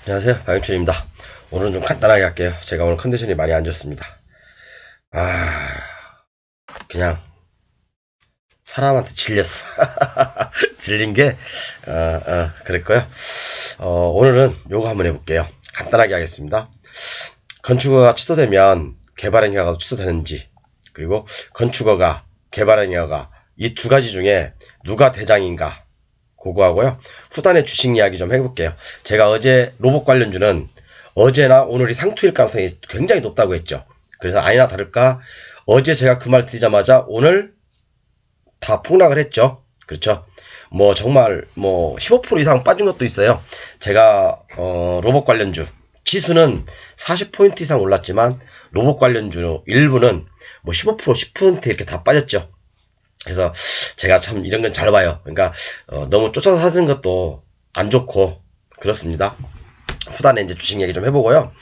안녕하세요, 박영춘입니다. 오늘은 좀 간단하게 할게요. 제가 오늘 컨디션이 많이 안 좋습니다. 그냥 사람한테 질렸어. 질린 게 그랬고요. 오늘은 요거 한번 해볼게요. 간단하게 하겠습니다. 건축허가 취소되면 개발행위가 취소되는지, 그리고 건축허가, 개발행위가 이 두 가지 중에 누가 대장인가, 그거 하고요. 후단의 주식 이야기 좀 해볼게요. 제가 어제 로봇 관련주는 어제나 오늘이 상투일 가능성이 굉장히 높다고 했죠. 그래서 아니나 다를까 어제 제가 그 말 드리자마자 오늘 다 폭락을 했죠. 그렇죠. 뭐 정말 뭐 15% 이상 빠진 것도 있어요. 제가 로봇 관련주 지수는 40포인트 이상 올랐지만 로봇 관련주 일부는 뭐 15% 10% 이렇게 다 빠졌죠. 그래서 제가 참 이런 건 잘 봐요. 그러니까 너무 쫓아서 사는 것도 안 좋고 그렇습니다. 후단에 이제 주식 얘기 좀 해보고요.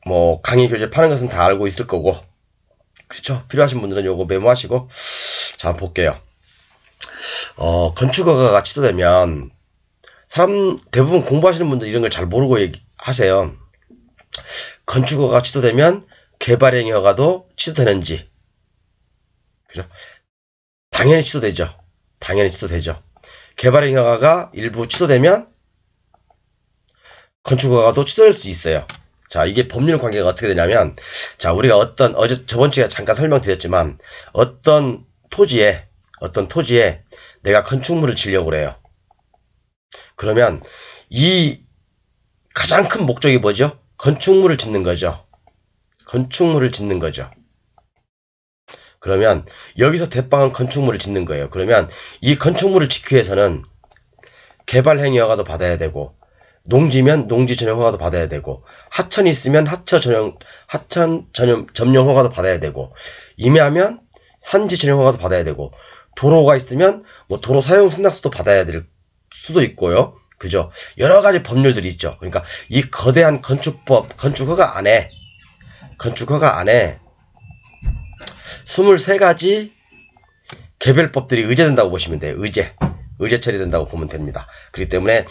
뭐 강의 교재 파는 것은 다 알고 있을 거고, 그렇죠. 필요하신 분들은 요거 메모하시고. 자, 한번 볼게요. 건축허가가 취소되면 사람 대부분 공부하시는 분들 이런 걸 잘 모르고 하세요. 건축허가가 취소되면 개발행위 허가도 취소되는지. 그죠? 당연히 취소되죠. 당연히 취소되죠. 개발행위 허가가 일부 취소되면 건축허가도 취소될 수 있어요. 자, 이게 법률 관계가 어떻게 되냐면, 자, 우리가 어제 저번 주에 잠깐 설명드렸지만, 어떤 토지에 내가 건축물을 지려고 그래요. 그러면 이 가장 큰 목적이 뭐죠? 건축물을 짓는 거죠. 건축물을 짓는 거죠. 그러면 여기서 대빵은 건축물을 짓는 거예요. 그러면 이 건축물을 짓기 위해서는 개발행위 허가도 받아야 되고, 농지면 농지 전용 허가도 받아야 되고, 하천이 있으면 하천 점용 허가도 받아야 되고, 임야면 산지 전용 허가도 받아야 되고, 도로가 있으면 뭐 도로 사용 승낙서도 받아야 될 수도 있고요. 그죠? 여러 가지 법률들이 있죠. 그러니까 이 거대한 건축허가 안에 23가지 개별법들이 의제된다고 보시면 돼요. 의제 처리된다고 보면 됩니다. 그렇기 때문에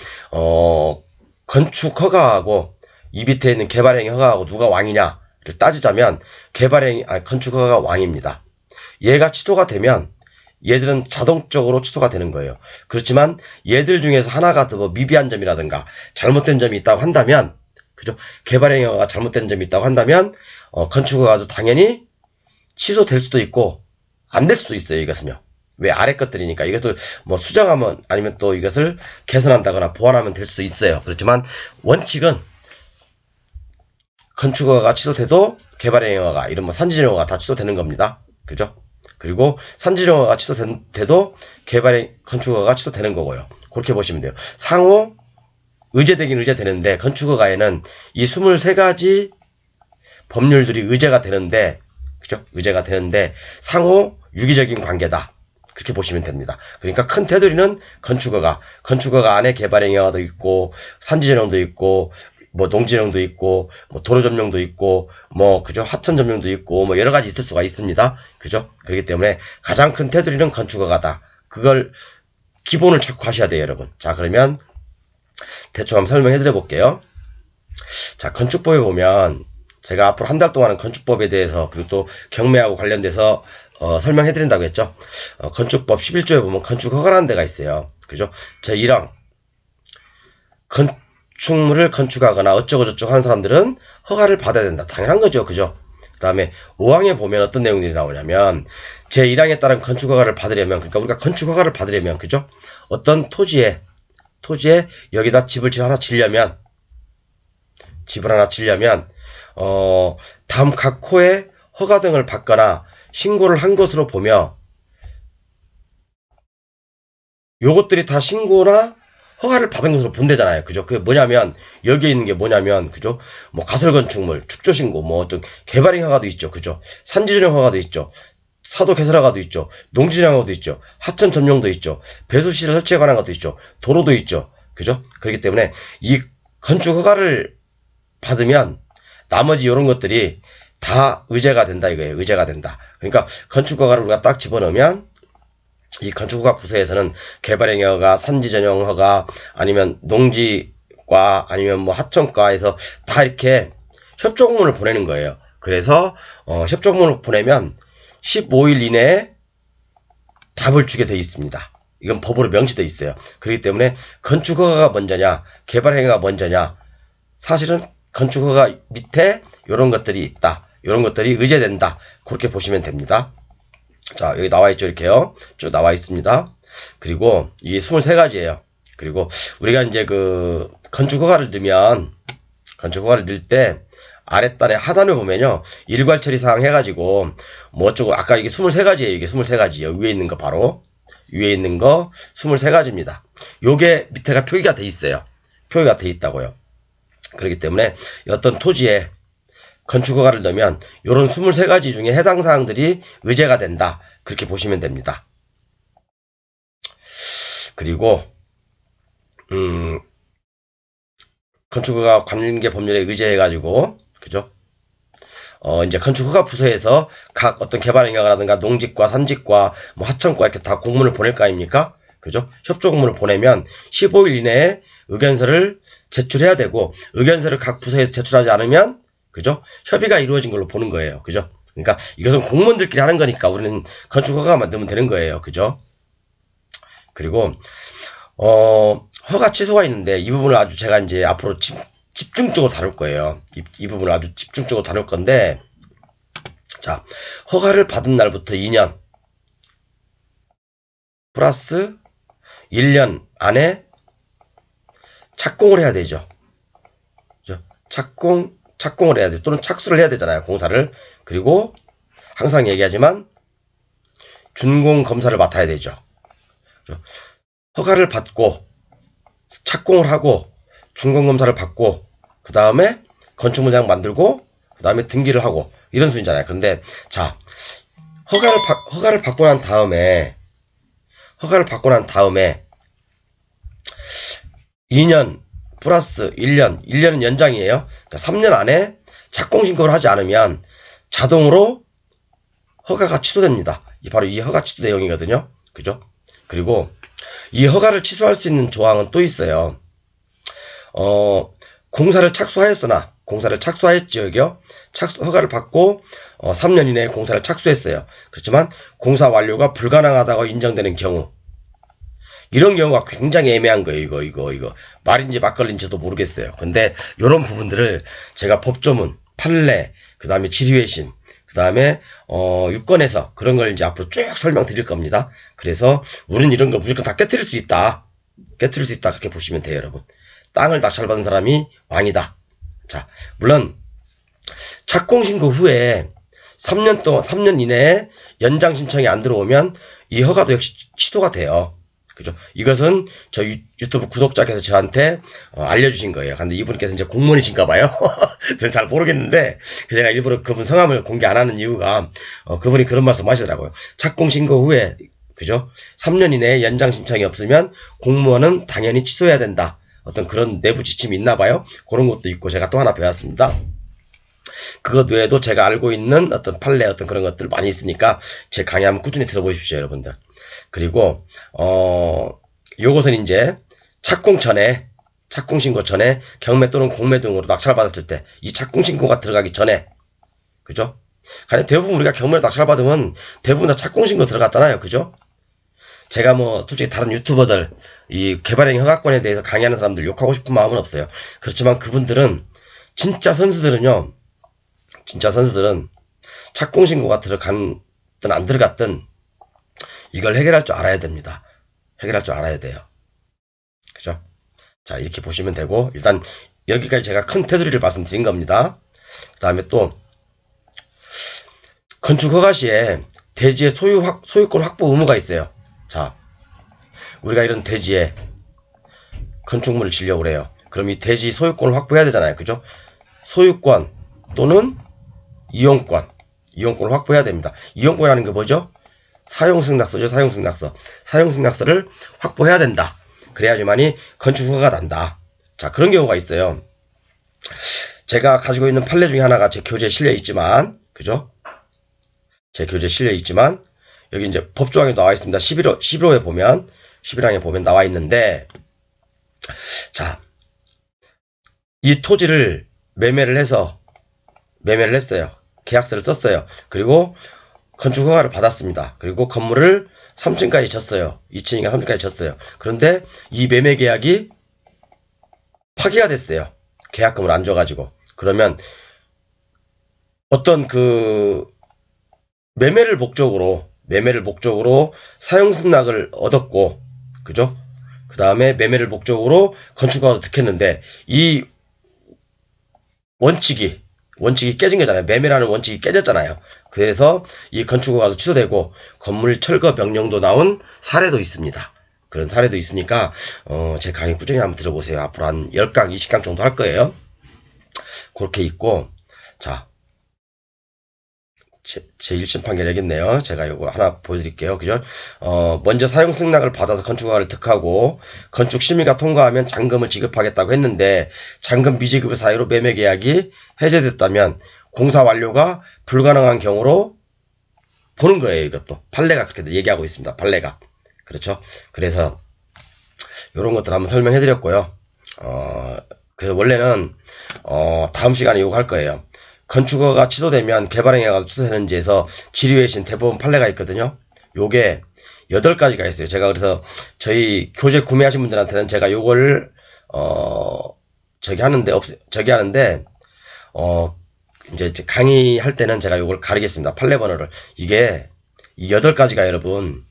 건축허가하고 이 밑에 있는 개발행위 허가하고 누가 왕이냐를 따지자면 건축허가가 왕입니다. 얘가 취소가 되면 얘들은 자동적으로 취소가 되는 거예요. 그렇지만 얘들 중에서 하나가 더 뭐 미비한 점이라든가 잘못된 점이 있다고 한다면, 그죠? 개발행위 허가가 잘못된 점이 있다고 한다면 건축허가도 당연히 취소될 수도 있고 안 될 수도 있어요. 이것은요. 왜? 아래 것들이니까. 이것을 뭐 수정하면, 아니면 또 이것을 개선한다거나 보완하면 될 수 있어요. 그렇지만 원칙은 건축허가가 취소돼도 개발행위허가, 이런 뭐 산지전용허가 다 취소되는 겁니다. 그죠? 그리고 산지전용허가가 취소돼도 건축허가가 취소되는 거고요. 그렇게 보시면 돼요. 상호 의제되긴 의제되는데, 건축허가에는 이 23가지 법률들이 의제가 되는데, 그죠? 의제가 되는데 상호 유기적인 관계다. 그렇게 보시면 됩니다. 그러니까 큰 테두리는 건축허가 안에 개발행위 허가도 있고, 산지전용도 있고, 뭐 농지전용도 있고, 뭐 도로 점용도 있고, 뭐 그죠? 하천 점용도 있고, 뭐 여러 가지 있을 수가 있습니다. 그죠? 그렇기 때문에 가장 큰 테두리는 건축허가다. 그걸 기본을 찾고 하셔야 돼요, 여러분. 자, 그러면 대충 한번 설명해 드려 볼게요. 자, 건축법에 보면 제가 앞으로 한 달 동안은 건축법에 대해서, 그리고 또 경매하고 관련돼서 설명해 드린다고 했죠. 건축법 11조에 보면 건축허가라는 데가 있어요. 그죠? 제1항 건축물을 건축하거나 어쩌고저쩌고 하는 사람들은 허가를 받아야 된다. 당연한 거죠. 그죠? 그 다음에 5항에 보면 어떤 내용들이 나오냐면, 제1항에 따른 건축허가를 받으려면, 그러니까 우리가 건축허가를 받으려면, 그죠? 어떤 토지에 여기다 집을 하나 지려면 다음 각 호에 허가 등을 받거나 신고를 한 것으로 보며, 요것들이 다 신고나 허가를 받은 것으로 본대잖아요. 그죠? 그게 뭐냐면, 여기에 있는 게 뭐냐면, 그죠? 뭐 가설건축물, 축조신고, 뭐 어떤 개발행 허가도 있죠. 그죠? 산지전용 허가도 있죠. 사도 개설 허가도 있죠. 농지전용 허가도 있죠. 하천 점용도 있죠. 배수시설 설치에 관한 것도 있죠. 도로도 있죠. 그죠? 그렇기 때문에 이 건축 허가를 받으면 나머지 이런 것들이 다 의제가 된다 이거예요. 의제가 된다. 그러니까 건축허가를 우리가 딱 집어넣으면 이 건축허가 부서에서는 개발행위 허가, 산지 전용 허가, 아니면 농지과, 아니면 뭐 하청과에서 다 이렇게 협조공문을 보내는 거예요. 그래서 협조공문을 보내면 15일 이내에 답을 주게 돼 있습니다. 이건 법으로 명시돼 있어요. 그렇기 때문에 건축허가가 먼저냐, 개발행위가 먼저냐, 사실은 건축허가 밑에 이런 것들이 있다. 이런 것들이 의제된다. 그렇게 보시면 됩니다. 자, 여기 나와 있죠. 이렇게요. 쭉 나와 있습니다. 그리고 이게 23가지예요. 그리고 우리가 이제 그 건축허가를 넣을 때 아랫단에 하단을 보면요. 일괄 처리 사항 해가지고 뭐 어쩌고 아까 이게 23가지예요. 이게 23가지예요. 위에 있는 거 바로. 위에 있는 거 23가지입니다. 요게 밑에가 표기가 돼 있어요. 표기가 돼 있다고요. 그렇기 때문에 어떤 토지에 건축허가를 넣으면 요런 23가지 중에 해당 사항들이 의제가 된다. 그렇게 보시면 됩니다. 그리고 건축허가 관계 법률에 의제해가지고 그죠? 이제 건축허가 부서에서 각 어떤 개발행위라든가 농지과, 산지과, 뭐 하청과 이렇게 다 공문을 보낼 거 아닙니까? 그죠? 협조 공문을 보내면 15일 이내에 의견서를 제출해야 되고, 의견서를 각 부서에서 제출하지 않으면, 그죠? 협의가 이루어진 걸로 보는 거예요. 그죠? 그러니까 이것은 공무원들끼리 하는 거니까 우리는 건축허가만 넣으면 되는 거예요. 그죠? 그리고, 허가 취소가 있는데 이 부분을 아주 제가 이제 앞으로 집중적으로 다룰 거예요. 이 부분을 아주 집중적으로 다룰 건데, 자, 허가를 받은 날부터 2년 플러스 1년 안에 착공을 해야 되죠. 그죠? 착공을 해야 돼. 또는 착수를 해야 되잖아요. 공사를. 그리고 항상 얘기하지만 준공 검사를 맡아야 되죠. 그죠? 허가를 받고 착공을 하고 준공 검사를 받고 그 다음에 건축 문장 만들고 그 다음에 등기를 하고 이런 순이잖아요. 그런데 자, 허가를 받고 난 다음에 2년 플러스 1년은 연장이에요. 그러니까 3년 안에 착공 신고를 하지 않으면 자동으로 허가가 취소됩니다. 바로 이 허가 취소 내용이거든요. 그죠? 그리고 이 허가를 취소할 수 있는 조항은 또 있어요. 공사를 착수하였지요. 허가를 받고 3년 이내에 공사를 착수했어요. 그렇지만 공사 완료가 불가능하다고 인정되는 경우, 이런 경우가 굉장히 애매한 거예요. 이거 말인지 막걸리인지 저도 모르겠어요. 근데 이런 부분들을 제가 법조문, 판례, 그 다음에 지리회신, 그 다음에 유권에서 그런 걸 이제 앞으로 쭉 설명드릴 겁니다. 그래서 우리는 이런 거 무조건 다 깨트릴 수 있다. 그렇게 보시면 돼요, 여러분. 땅을 낙찰받은 사람이 왕이다. 자, 물론 착공 신고 후에 3년 이내에 연장 신청이 안 들어오면 이 허가도 역시 취소가 돼요. 그죠? 이것은 저 유튜브 구독자께서 저한테 알려주신 거예요. 근데 이분께서 이제 공무원이신가 봐요. 저는 잘 모르겠는데 제가 일부러 그분 성함을 공개 안 하는 이유가 그분이 그런 말씀 하시더라고요. 착공 신고 후에 그죠? 3년 이내에 연장 신청이 없으면 공무원은 당연히 취소해야 된다. 어떤 그런 내부 지침이 있나 봐요. 그런 것도 있고 제가 또 하나 배웠습니다. 그것 외에도 제가 알고 있는 어떤 판례 어떤 그런 것들 많이 있으니까 제 강의 한번 꾸준히 들어보십시오, 여러분들. 그리고 요것은 이제 착공 신고 전에 경매 또는 공매 등으로 낙찰받았을 때 이 착공 신고가 들어가기 전에, 그죠? 근데 대부분 우리가 경매로 낙찰받으면 대부분 다 착공 신고 들어갔잖아요, 그죠? 제가 뭐 솔직히 다른 유튜버들 이 개발행위 허가권에 대해서 강의하는 사람들 욕하고 싶은 마음은 없어요. 그렇지만 그분들은 진짜 선수들은 착공 신고가 들어갔든 안 들어갔든 이걸 해결할 줄 알아야 됩니다. 해결할 줄 알아야 돼요. 그죠? 자, 이렇게 보시면 되고, 일단 여기까지 제가 큰 테두리를 말씀드린 겁니다. 그 다음에 또 건축허가 시에 대지의 소유권 확보 의무가 있어요. 자, 우리가 이런 대지에 건축물을 지려고 그래요. 그럼 이 대지 소유권을 확보해야 되잖아요. 그죠? 소유권 또는 이용권을 확보해야 됩니다. 이용권이라는 게 뭐죠? 사용승낙서죠. 사용승낙서를 확보해야 된다. 그래야지만이 건축허가가 난다. 자, 그런 경우가 있어요. 제가 가지고 있는 판례 중에 하나가 제 교재에 실려 있지만, 그죠? 제 교재에 실려 있지만, 여기 이제 법조항에 나와 있습니다. 11호에 보면, 11항에 보면 나와 있는데, 자, 이 토지를 매매를 했어요. 계약서를 썼어요. 그리고 건축 허가를 받았습니다. 그리고 건물을 3층까지 졌어요. 2층인가 3층까지 졌어요. 그런데 이 매매 계약이 파기가 됐어요. 계약금을 안 줘가지고. 그러면 어떤 그 매매를 목적으로 사용 승낙을 얻었고, 그죠? 그 다음에 매매를 목적으로 건축허가도 득했는데, 이 원칙이 깨진 거잖아요. 매매라는 원칙이 깨졌잖아요. 그래서 이 건축허가도 취소되고 건물 철거 명령도 나온 사례도 있습니다. 그런 사례도 있으니까 제 강의 꾸준히 한번 들어보세요. 앞으로 한 10강, 20강 정도 할 거예요. 그렇게 있고, 자, 제 1심 판결 여기있네요. 제가 이거 하나 보여드릴게요. 그죠? 먼저 사용 승낙을 받아서 건축허가를 득하고 건축 심의가 통과하면 잔금을 지급하겠다고 했는데 잔금 미지급의 사유로 매매 계약이 해제됐다면 공사 완료가 불가능한 경우로 보는 거예요. 이것도 판례가 그렇게 얘기하고 있습니다. 판례가. 그렇죠? 그래서 이런 것들 한번 설명해 드렸고요. 그래서 원래는 다음 시간에 이거 할 거예요. 건축허가 취소되면 개발행위가 취소되는지에서 지류외신 대법원 판례가 있거든요. 요게 8가지가 있어요. 제가 그래서 저희 교재 구매하신 분들한테는 제가 요걸 저기 하는데 이제 강의할 때는 제가 요걸 가리겠습니다. 판례 번호를. 이게 이 8가지가 여러분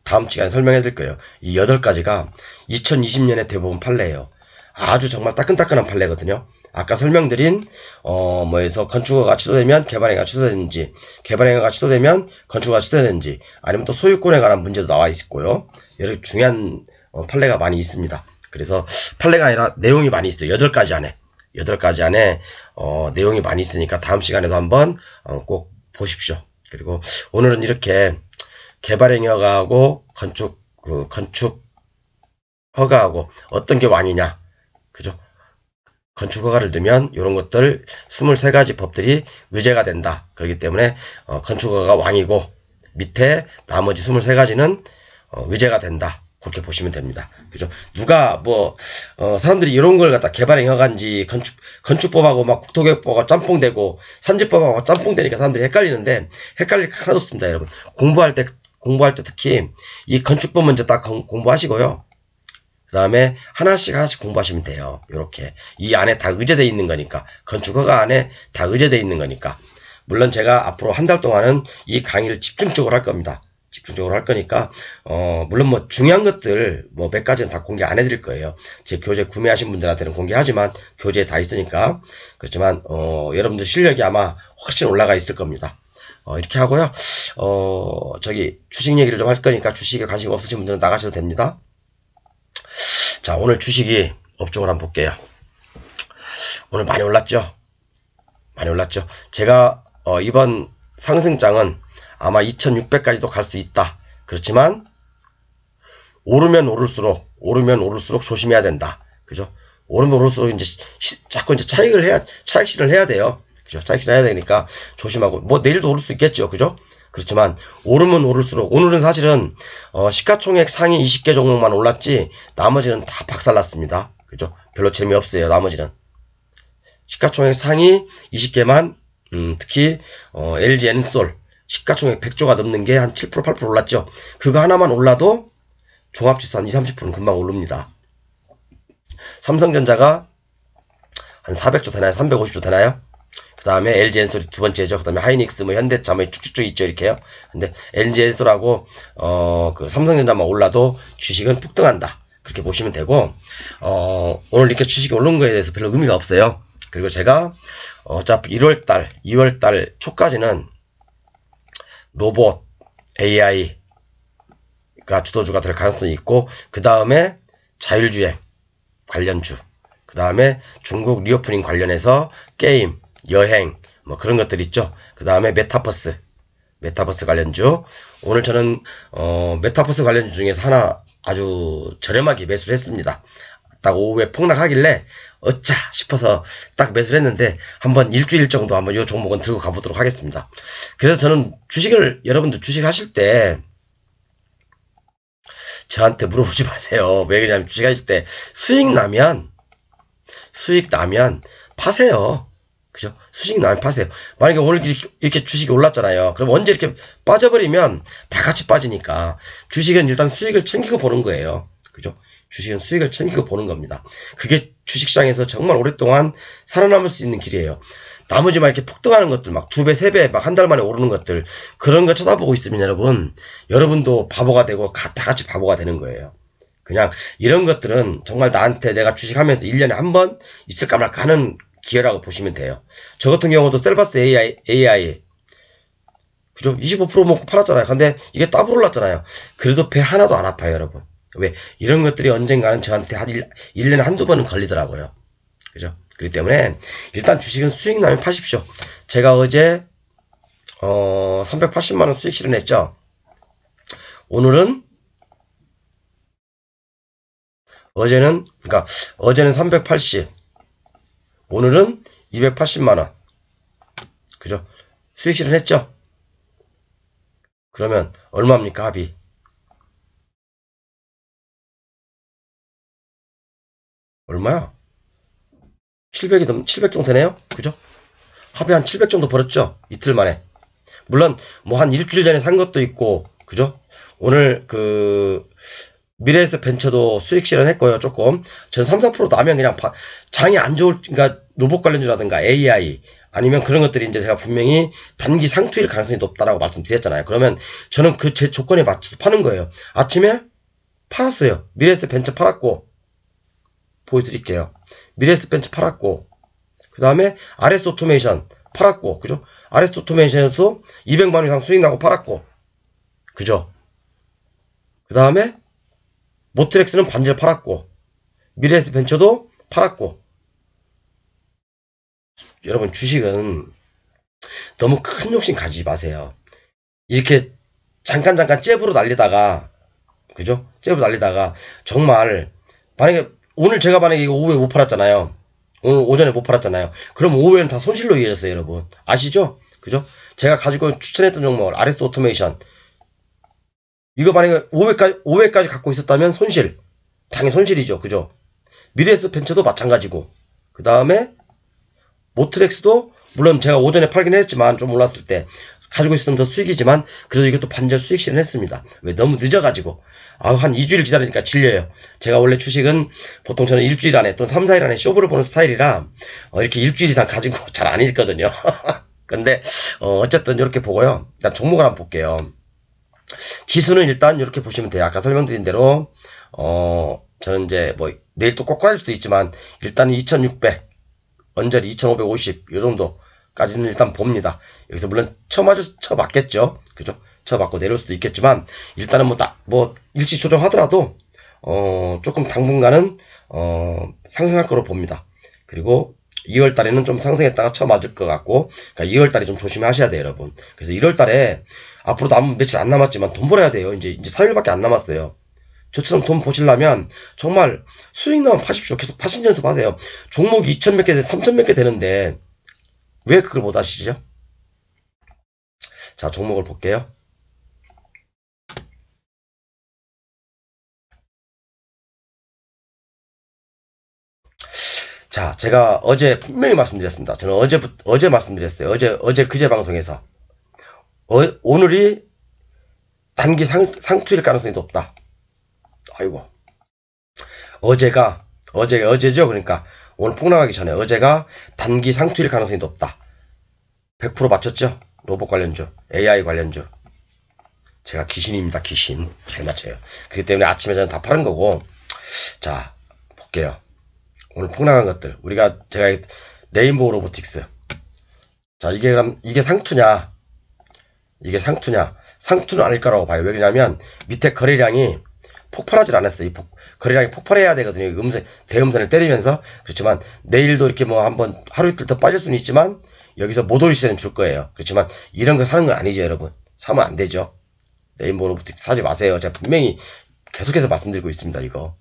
다음 시간에 설명해 드릴 거예요. 이 8가지가 2020년의 대법원 판례예요. 아주 정말 따끈따끈한 판례거든요. 아까 설명드린 뭐에서 건축허가가 취소되면 개발행위가 취소되는지, 개발행위가 취소되면 건축허가가 취소되는지, 아니면 또 소유권에 관한 문제도 나와 있고요. 여러 중요한 판례가 많이 있습니다. 그래서 판례가 아니라 내용이 많이 있어요. 8가지 안에 내용이 많이 있으니까 다음 시간에도 한번 꼭 보십시오. 그리고 오늘은 이렇게 개발행위 허가하고 건축 허가하고 어떤 게 왕이냐, 그죠? 건축허가를 두면 이런 것들 23가지 법들이 의제가 된다. 그렇기 때문에 건축허가가 왕이고 밑에 나머지 23가지는 의제가 된다. 그렇게 보시면 됩니다. 그죠? 누가 사람들이 이런 걸 갖다 개발행위 허가인지 건축법하고 막 국토개혁법하고 짬뽕되고 산지법하고 짬뽕되니까 사람들이 헷갈리는데 헷갈릴 게 하나도 없습니다. 여러분 공부할 때 특히 이 건축법 먼저 딱 공부하시고요. 그 다음에 하나씩 공부하시면 돼요. 이렇게 이 안에 다 의제되어 있는 거니까, 건축허가 안에 다 의제되어 있는 거니까. 물론 제가 앞으로 한 달 동안은 이 강의를 집중적으로 할 겁니다. 집중적으로 할 거니까 물론 중요한 것들 몇 가지는 다 공개 안 해드릴 거예요. 제 교재 구매하신 분들한테는 공개하지만 교재에 다 있으니까. 그렇지만 여러분들 실력이 아마 훨씬 올라가 있을 겁니다. 이렇게 하고요. 저기 주식 얘기를 좀 할 거니까 주식에 관심 없으신 분들은 나가셔도 됩니다. 자, 오늘 주식이 업종을 한번 볼게요. 오늘 많이 올랐죠? 제가 이번 상승장은 아마 2600까지도 갈 수 있다. 그렇지만 오르면 오를수록 조심해야 된다. 그죠? 오르면 오를수록 자꾸 차익 실현을 해야 돼요. 그죠? 차익 실현을 해야 되니까 조심하고, 내일도 오를 수 있겠죠. 그죠? 그렇지만 오르면 오를수록, 오늘은 사실은 시가총액 상위 20개 종목만 올랐지 나머지는 다 박살났습니다. 그죠? 별로 재미없어요. 나머지는 시가총액 상위 20개만 특히 LG 엔솔 시가총액 100조가 넘는 게 한 7% 8% 올랐죠. 그거 하나만 올라도 종합지수 한 20-30%는 금방 오릅니다. 삼성전자가 한 400조 되나요? 350조 되나요? 그 다음에 LG 엔솔이 두 번째죠. 그 다음에 하이닉스, 현대차, 쭉쭉쭉 있죠. 이렇게요. 근데 LG 엔솔하고, 그 삼성전자만 올라도 주식은 폭등한다. 그렇게 보시면 되고, 오늘 이렇게 주식이 오른 거에 대해서 별로 의미가 없어요. 그리고 제가, 어차피 2월달 초까지는 로봇, AI가 주도주가 될 가능성이 있고, 그 다음에 자율주행 관련주, 그 다음에 중국 리오프닝 관련해서 게임, 여행, 그런 것들 있죠. 그 다음에 메타버스 관련주. 오늘 저는 메타버스 관련주 중에서 하나 아주 저렴하게 매수를 했습니다. 딱 오후에 폭락하길래 어짜 싶어서 딱 매수를 했는데 한번 일주일 정도 한번 이 종목은 들고 가보도록 하겠습니다. 그래서 저는 주식을 여러분들 주식 하실 때 저한테 물어보지 마세요. 왜 그러냐면 주식 하실 때 수익 나면 파세요. 그죠? 수익 나면 파세요. 만약에 오늘 이렇게 주식이 올랐잖아요. 그럼 언제 이렇게 빠져버리면 다 같이 빠지니까 주식은 일단 수익을 챙기고 보는 거예요. 그죠? 주식은 수익을 챙기고 보는 겁니다. 그게 주식시장에서 정말 오랫동안 살아남을 수 있는 길이에요. 나머지 막 이렇게 폭등하는 것들, 막 2배, 3배, 막 한 달 만에 오르는 것들, 그런 거 쳐다보고 있으면 여러분도 바보가 되고 다 같이 바보가 되는 거예요. 그냥 이런 것들은 정말 나한테 내가 주식하면서 1년에 한 번 있을까 말까 하는 기회라고 보시면 돼요. 저 같은 경우도 셀바스 AI 그죠? 25% 먹고 팔았잖아요. 근데 이게 더블 올랐잖아요. 그래도 배 하나도 안 아파요, 여러분. 왜? 이런 것들이 언젠가는 저한테 한 1년에 한두 번은 걸리더라고요. 그죠? 그렇기 때문에 일단 주식은 수익 나면 파십시오. 제가 어제 380만원 수익 실현했죠. 어제는 380, 오늘은 280만원. 그죠? 수익 실현했죠? 그러면 얼마입니까, 합이? 얼마야? 700 정도 되네요? 그죠? 합이 한 700 정도 벌었죠? 이틀 만에. 물론, 뭐 한 일주일 전에 산 것도 있고, 그죠? 오늘 미래에서 벤처도 수익 실현했고요, 조금. 전 3, 4% 나면 그냥 장이 안 좋을, 그러니까 로봇 관련주라든가 AI, 아니면 그런 것들이 이제 제가 분명히 단기 상투일 가능성이 높다라고 말씀드렸잖아요. 그러면 저는 그 제 조건에 맞춰서 파는 거예요. 아침에 팔았어요. 미래에서 벤처 팔았고, 보여드릴게요. 미래에서 벤처 팔았고, 그 다음에 RS 오토메이션 팔았고, 그죠? RS 오토메이션에서 200만원 이상 수익 나고 팔았고, 그죠? 그 다음에 모트렉스는 반지를 팔았고, 미래에서 벤처도 팔았고. 여러분, 주식은 너무 큰 욕심 가지지 마세요. 이렇게 잠깐 잽으로 날리다가, 그죠? 잽으로 날리다가 정말 만약에 오늘 제가 만약에 이거 오후에 못 팔았잖아요. 오늘 오전에 못 팔았잖아요. 그럼 오후에는 다 손실로 이어졌어요, 여러분. 아시죠? 그죠? 제가 가지고 추천했던 종목을 RS 오토메이션, 이거 만약에 5회까지 갖고 있었다면 손실. 당연히 손실이죠. 그죠? 미래에서 벤처도 마찬가지고. 그 다음에 모트렉스도 물론 제가 오전에 팔긴 했지만 좀 올랐을 때 가지고 있었던 저 수익이지만 그래도 이것도 반절 수익 실현했습니다. 왜? 너무 늦어가지고 한 2주일 기다리니까 질려요. 제가 원래 주식은 보통 저는 일주일 안에 또는 3, 4일 안에 쇼부를 보는 스타일이라 이렇게 일주일 이상 가지고 잘 안 있거든요. 근데 어쨌든 이렇게 보고요. 일단 종목을 한번 볼게요. 지수는 일단 이렇게 보시면 돼요. 아까 설명드린 대로 저는 이제 뭐 내일 또 꼬꾸라질 수도 있지만 일단 2600 언저리 2550 이 정도까지는 일단 봅니다. 여기서 물론 쳐맞겠죠. 그죠? 쳐맞고 내려올 수도 있겠지만 일단은 뭐 일시 조정하더라도 조금 당분간은 상승할 거로 봅니다. 그리고 2월 달에는 좀 상승했다가 쳐맞을 것 같고, 그러니까 2월 달에 좀 조심하셔야 돼요, 여러분. 그래서 1월 달에 앞으로도 며칠 안 남았지만 돈 벌어야 돼요. 이제 3일밖에 안 남았어요. 저처럼 돈 보시려면 정말 수익 나면 파십시오. 계속 파신 연습하세요. 종목 2천 몇 개, 3천 몇 개 되는데 왜 그걸 못 하시죠? 자, 종목을 볼게요. 자, 제가 어제 분명히 말씀드렸습니다. 저는 어제 말씀드렸어요. 그제 방송에서. 오늘이 단기 상투일 가능성이 높다. 아이고. 어제죠. 그러니까 오늘 폭락하기 전에 어제가 단기 상투일 가능성이 높다. 100% 맞췄죠? 로봇 관련주, AI 관련주. 제가 귀신입니다, 귀신. 잘 맞춰요. 그렇기 때문에 아침에 저는 다 파는 거고. 자, 볼게요. 오늘 폭락한 것들. 제가 레인보우 로보틱스. 자, 이게 상투냐? 이게 상투냐? 상투는 아닐 거라고 봐요. 왜냐면 밑에 거래량이 폭발하질 않았어요. 거래량이 폭발해야 되거든요. 대음선을 때리면서. 그렇지만 내일도 이렇게 뭐 한번 하루 이틀 더 빠질 수는 있지만 여기서 모조리 시세는 줄 거예요. 그렇지만 이런 거 사는 건 아니죠, 여러분. 사면 안 되죠. 레인보우 로보틱스 사지 마세요. 제가 분명히 계속해서 말씀드리고 있습니다, 이거.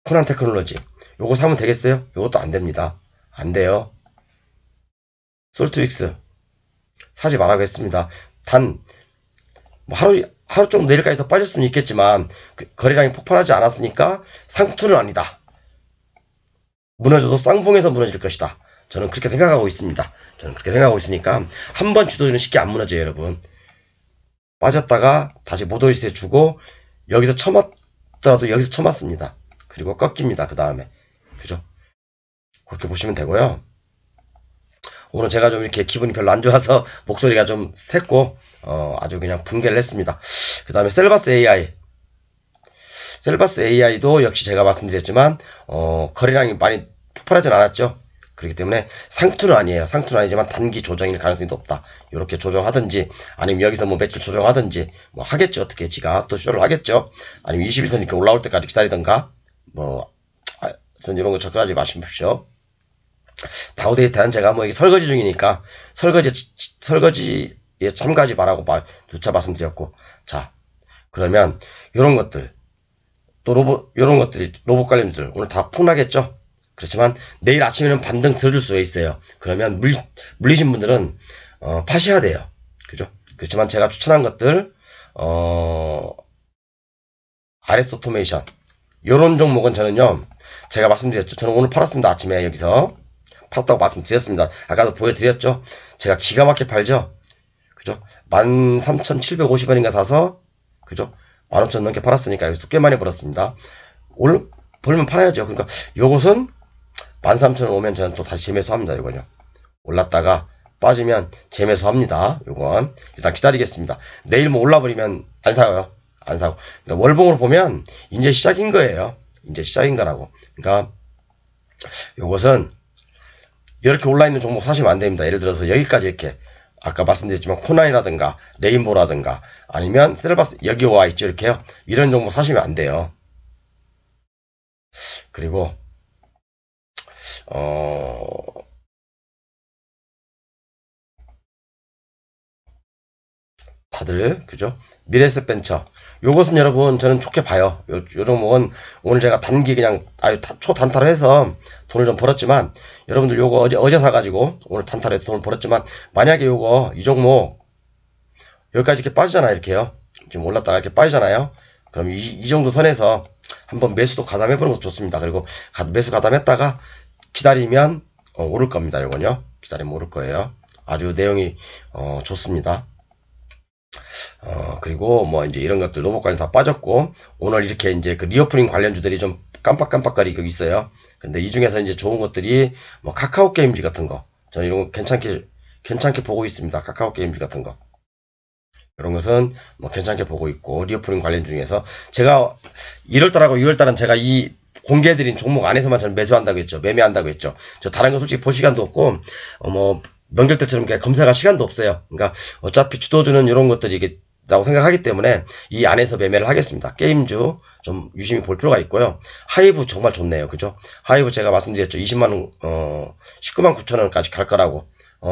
코난 테크놀로지. 요거 사면 되겠어요? 요것도 안 됩니다. 안 돼요. 솔트윅스 사지 말라고 했습니다. 단, 뭐 하루 정도 내일까지 더 빠질 수는 있겠지만, 거래량이 폭발하지 않았으니까 상투는 아니다. 무너져도 쌍봉에서 무너질 것이다. 저는 그렇게 생각하고 있습니다. 저는 그렇게 생각하고 있으니까, 한 번 주도주는 쉽게 안 무너져요, 여러분. 빠졌다가 다시 모더리스에 주고, 여기서 쳐맞더라도 여기서 쳐맞습니다. 그리고 꺾입니다, 그 다음에. 그죠? 그렇게 보시면 되고요. 오늘 제가 좀 이렇게 기분이 별로 안 좋아서 목소리가 좀 샜고, 아주 그냥 붕괴를 했습니다. 그 다음에 셀바스 AI. 셀바스 AI도 역시 제가 말씀드렸지만, 거래량이 많이 폭발하진 않았죠. 그렇기 때문에 상투는 아니에요. 상투는 아니지만 단기 조정일 가능성이 높다. 이렇게 조정하든지, 아니면 여기서 뭐 며칠 조정하든지, 뭐 하겠죠. 어떻게 지가 또 쇼를 하겠죠. 아니면 21선 이렇게 올라올 때까지 기다리던가, 이런 거 접근하지 마십시오. 다우데이터는 제가 뭐 설거지 중이니까 설거지에 참가하지 말라고 누차 말씀드렸고, 자, 그러면 이런 것들 또 이런 것들이 로봇 관련들 오늘 다 폭락했죠. 그렇지만 내일 아침에는 반등 들어줄 수가 있어요. 그러면 물리신 분들은 파셔야 돼요. 그죠? 그렇지만 제가 추천한 것들 RS 오토메이션 요런 종목은 저는요, 제가 말씀드렸죠. 저는 오늘 팔았습니다. 아침에 여기서 팔았다고 말씀드렸습니다. 아까도 보여드렸죠. 제가 기가 막히게 팔죠. 그죠? 13,750원인가 사서, 그죠? 15,000원 넘게 팔았으니까 여기서 꽤 많이 벌었습니다. 오늘 벌면 팔아야죠. 그러니까 요것은 13,000원 오면 저는 또 다시 재매수합니다. 이거요. 올랐다가 빠지면 재매수합니다. 요건 일단 기다리겠습니다. 내일 뭐 올라버리면 안 사요. 안 사고. 그러니까 월봉으로 보면 이제 시작인 거예요. 이제 시작인 거라고. 그러니까 요것은 이렇게 올라있는 종목 사시면 안 됩니다. 예를 들어서 여기까지 이렇게 아까 말씀드렸지만 코난이라든가 레인보우라든가 아니면 셀바스 여기 와 있죠. 이렇게요. 이런 종목 사시면 안 돼요. 그리고 다들 그죠? 미래에셋벤처 요것은 여러분 저는 좋게 봐요. 요 종목은 오늘 제가 단기 그냥 초단타로 해서 돈을 좀 벌었지만, 여러분들 요거 어제 사가지고 오늘 단타로 해서 돈을 벌었지만, 만약에 요거 이 종목 여기까지 이렇게 빠지잖아요. 이렇게요. 지금 올랐다가 이렇게 빠지잖아요. 그럼 이 정도 선에서 한번 매수도 가담해보는 것도 좋습니다. 그리고 매수 가담했다가 기다리면 오를 겁니다. 요건요. 기다리면 오를 거예요. 아주 내용이 좋습니다. 그리고 뭐 이제 이런 것들 로봇 관련 다 빠졌고, 오늘 이렇게 이제 그 리오프닝 관련주들이 좀 깜빡깜빡거리고 있어요. 근데 이 중에서 이제 좋은 것들이 뭐 카카오 게임즈 같은 거, 저는 이런 거 괜찮게 보고 있습니다. 카카오 게임즈 같은 거. 이런 것은 뭐 괜찮게 보고 있고, 리오프닝 관련 중에서 제가 1월달하고 6월달은 제가 이 공개해드린 종목 안에서만 저는 매수한다고 했죠. 매매한다고 했죠. 저 다른 거 솔직히 볼 시간도 없고, 뭐 명절 때처럼 검색할 시간도 없어요. 그러니까 어차피 주도주는 이런 것들이 이게 라고 생각하기 때문에 이 안에서 매매를 하겠습니다. 게임주 좀 유심히 볼 필요가 있고요. 하이브 정말 좋네요. 그죠? 하이브 제가 말씀드렸죠. 20만원, 19만 9천원까지 갈 거라고.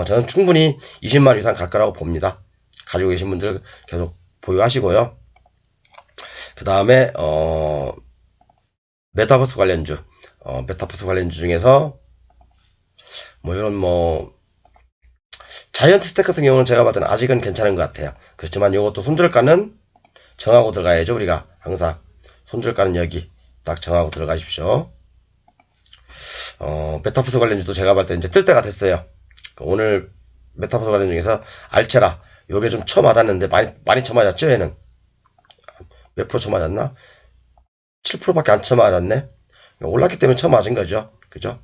저는 충분히 20만원 이상 갈 거라고 봅니다. 가지고 계신 분들 계속 보유하시고요. 그 다음에, 메타버스 관련주, 메타버스 관련주 중에서 뭐 이런 자이언트 스택 같은 경우는 제가 봤을 때는 아직은 괜찮은 것 같아요. 그렇지만 이것도 손절가는 정하고 들어가야죠. 우리가 항상 손절가는 여기 딱 정하고 들어가십시오. 메타버스 관련주도 제가 봤을 때 이제 뜰 때가 됐어요. 오늘 메타버스 관련 중에서 알체라 요게 좀 쳐맞았는데 많이 쳐맞았죠. 얘는 몇 프로 쳐맞았나? 7%밖에 안 쳐맞았네. 올랐기 때문에 쳐맞은 거죠. 그죠?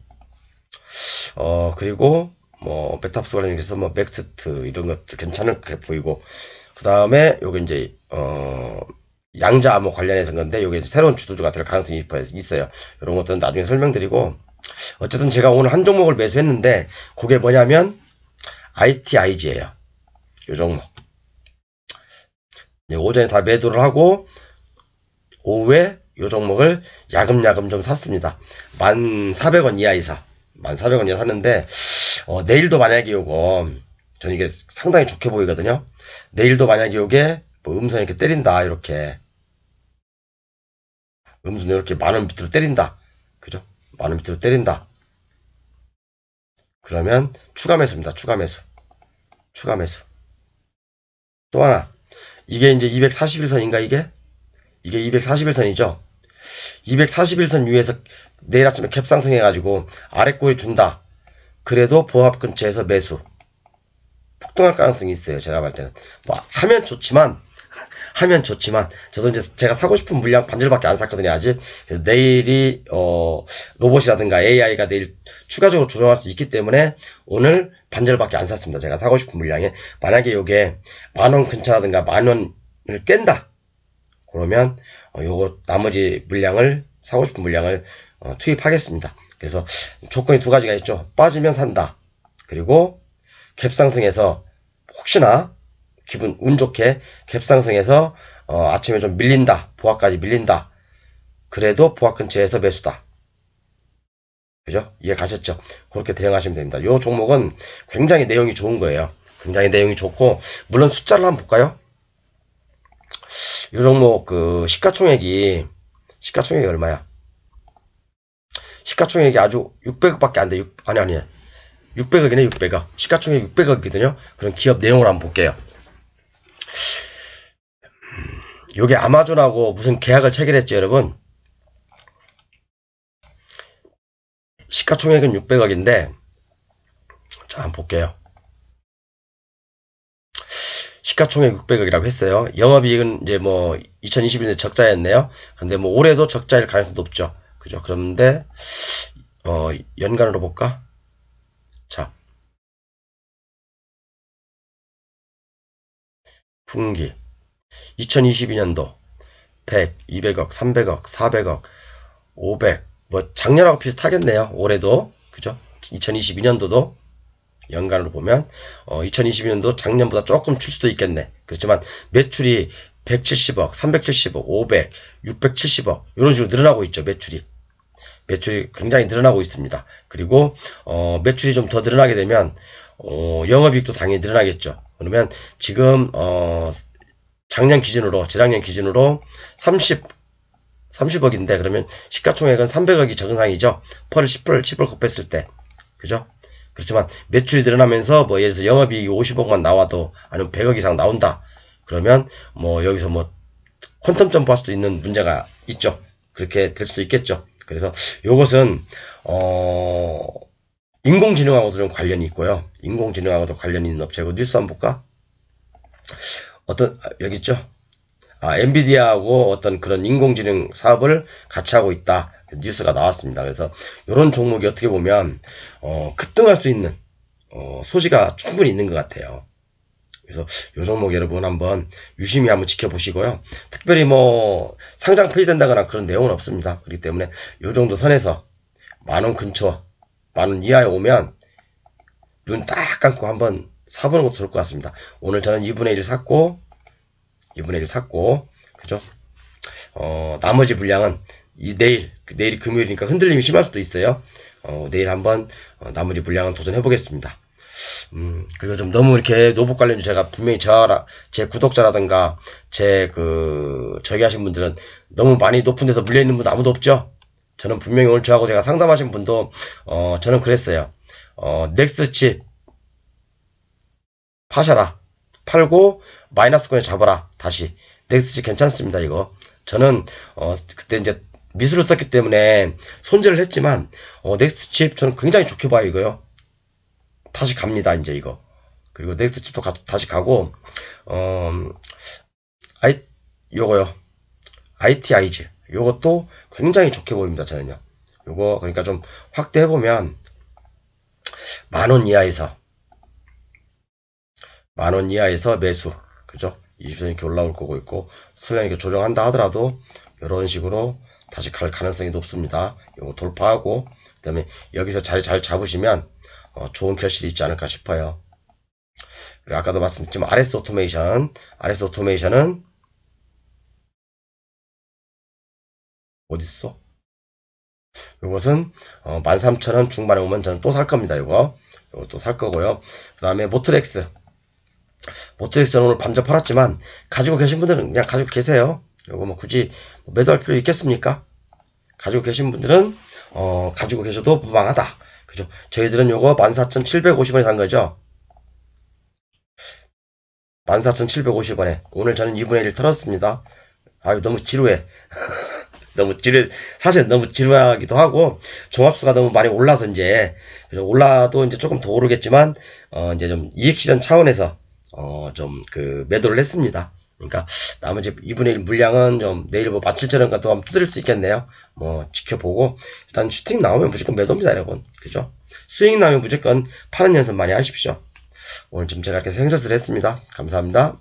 그리고 뭐 메타버스 관련해서 뭐 맥스트 이런 것들 괜찮게 보이고, 그 다음에 요게 이제 양자 암호 관련해서 건데 요게 새로운 주도주가 될 가능성이 있어요. 이런 것들은 나중에 설명드리고, 어쨌든 제가 오늘 한 종목을 매수했는데 그게 뭐냐면 ITIG예요. 요 종목. 오전에 다 매도를 하고 오후에 요 종목을 야금야금 좀 샀습니다. 1,400원 이하에서 1,400원 이하 샀는데, 내일도 만약에 요거 저는 이게 상당히 좋게 보이거든요. 내일도 만약에 요게 뭐 음선 이렇게 때린다, 이렇게 음선 이렇게 만원 밑으로 때린다, 그죠? 만원 밑으로 때린다. 그러면 추가 매수입니다. 추가 매수. 추가 매수. 또 하나. 이게 이제 241선인가 이게? 이게 241선이죠? 241선 위에서 내일 아침에 캡 상승해가지고 아래 꼬리 준다. 그래도 보합 근처에서 매수. 폭등할 가능성이 있어요. 제가 볼 때는. 뭐 하면 좋지만 저도 이제 제가 사고 싶은 물량 반절밖에 안 샀거든요. 아직. 내일이 로봇이라든가 AI가 내일 추가적으로 조정할 수 있기 때문에 오늘 반절밖에 안 샀습니다. 제가 사고 싶은 물량에. 만약에 요게 만원 근처라든가 만원을 깬다. 그러면 요거 나머지 물량을 사고 싶은 물량을 투입하겠습니다. 그래서 조건이 두 가지가 있죠. 빠지면 산다. 그리고 갭상승해서 혹시나 기분 운 좋게 갭상승해서 아침에 좀 밀린다. 보합까지 밀린다. 그래도 보합 근처에서 매수다. 그죠? 이해 가셨죠? 그렇게 대응하시면 됩니다. 요 종목은 굉장히 내용이 좋은 거예요. 굉장히 내용이 좋고 물론 숫자를 한번 볼까요? 요 종목 그 시가총액이 얼마야? 시가총액이 아주 600억밖에 안 돼. 아니 600억이네 600억. 시가총액 600억이거든요. 그럼 기업 내용을 한번 볼게요. 요게 아마존하고 무슨 계약을 체결했죠 여러분? 시가총액은 600억인데 자 한번 볼게요. 시가총액 600억이라고 했어요. 영업이익은 이제 뭐 2021년에 적자였네요. 근데 뭐 올해도 적자일 가능성이 높죠. 그죠? 그런데 연간으로 볼까? 자, 분기 2022년도 100, 200억, 300억, 400억, 500, 뭐 작년하고 비슷하겠네요. 올해도 그죠? 2022년도도 연간으로 보면 2022년도 작년보다 조금 줄 수도 있겠네. 그렇지만 매출이 170억, 370억, 500, 670억 이런 식으로 늘어나고 있죠. 매출이 굉장히 늘어나고 있습니다. 그리고 매출이 좀 더 늘어나게 되면 영업이익도 당연히 늘어나겠죠. 그러면 지금 재작년 기준으로 30억인데 그러면 시가총액은 300억이 정상이죠. 펄을 10을 곱했을 때. 그죠? 그렇지만 매출이 늘어나면서 뭐 예를 들어서 영업이익이 50억만 나와도 아니면 100억 이상 나온다. 그러면 뭐 여기서 뭐 퀀텀 점프할 수도 있는 문제가 있죠. 그렇게 될 수도 있겠죠. 그래서 요것은 인공지능하고도 좀 관련이 있고요. 인공지능하고도 관련이 있는 업체고 뉴스 한번 볼까? 여기 있죠? 엔비디아하고 어떤 그런 인공지능 사업을 같이 하고 있다. 뉴스가 나왔습니다. 그래서 이런 종목이 어떻게 보면 급등할 수 있는 소지가 충분히 있는 것 같아요. 그래서 이 종목 여러분 한번 유심히 한번 지켜보시고요. 특별히 뭐 상장 폐지된다거나 그런 내용은 없습니다. 그렇기 때문에 이 정도 선에서 만원 근처, 만원 이하에 오면 눈 딱 감고 한번 사보는 것도 좋을 것 같습니다. 오늘 저는 2분의 1 샀고 그죠? 나머지 물량은 내일이 금요일이니까 흔들림이 심할 수도 있어요. 내일 한번 나머지 물량은 도전해 보겠습니다. 그리고 좀 너무 이렇게 노복 관련주 제가 분명히 제 구독자라든가 저기 하신 분들은 너무 많이 높은 데서 물려있는 분 아무도 없죠? 저는 분명히 오늘 저하고 제가 상담하신 분도 저는 그랬어요. 넥스칩 파셔라. 팔고 마이너스권에 잡아라. 다시 넥스칩 괜찮습니다. 이거 저는 그때 이제 미수를 썼기 때문에 손절을 했지만 넥스칩 저는 굉장히 좋게 봐요. 이거요. 다시 갑니다. 이제 이거. 그리고 넥스칩도 다시 가고 요거요. ITI즈 요것도 굉장히 좋게 보입니다. 저는요. 요거 그러니까 좀 확대해 보면 만원 이하에서 매수. 그죠? 20선 이렇게 올라올 거고 있고 설령 이렇게 조정한다 하더라도 이런 식으로 다시 갈 가능성이 높습니다. 요거 돌파하고 그다음에 여기서 자리 잘 잡으시면 좋은 결실이 있지 않을까 싶어요. 그리고 아까도 말씀드렸지만 RS 오토메이션은 어딨어? 요것은 13,000원 중반에 오면 저는 또 살 겁니다. 요거 또 살 거고요. 그 다음에 모트렉스 저는 오늘 반절 팔았지만 가지고 계신 분들은 그냥 가지고 계세요. 요거 뭐 굳이 매도할 필요 있겠습니까? 가지고 계신 분들은 가지고 계셔도 무방하다. 그죠? 저희들은 요거 14,750원에 산 거죠. 14,750원에. 오늘 저는 2분의 1 털었습니다. 아유, 너무 지루해. 너무 사실 너무 지루하기도 하고, 종합수가 너무 많이 올라서 이제, 그죠? 올라도 이제 조금 더 오르겠지만, 이제 좀 이익 실현 차원에서, 좀 매도를 했습니다. 그러니까, 나머지 2분의 1 물량은 좀 내일 뭐 17,000원가 또 한번 두드릴 수 있겠네요. 뭐, 지켜보고, 일단 슈팅 나오면 무조건 매도입니다, 여러분. 그죠? 스윙 나오면 무조건 파는 연습 많이 하십시오. 오늘 좀 제가 이렇게 생설을 했습니다. 감사합니다.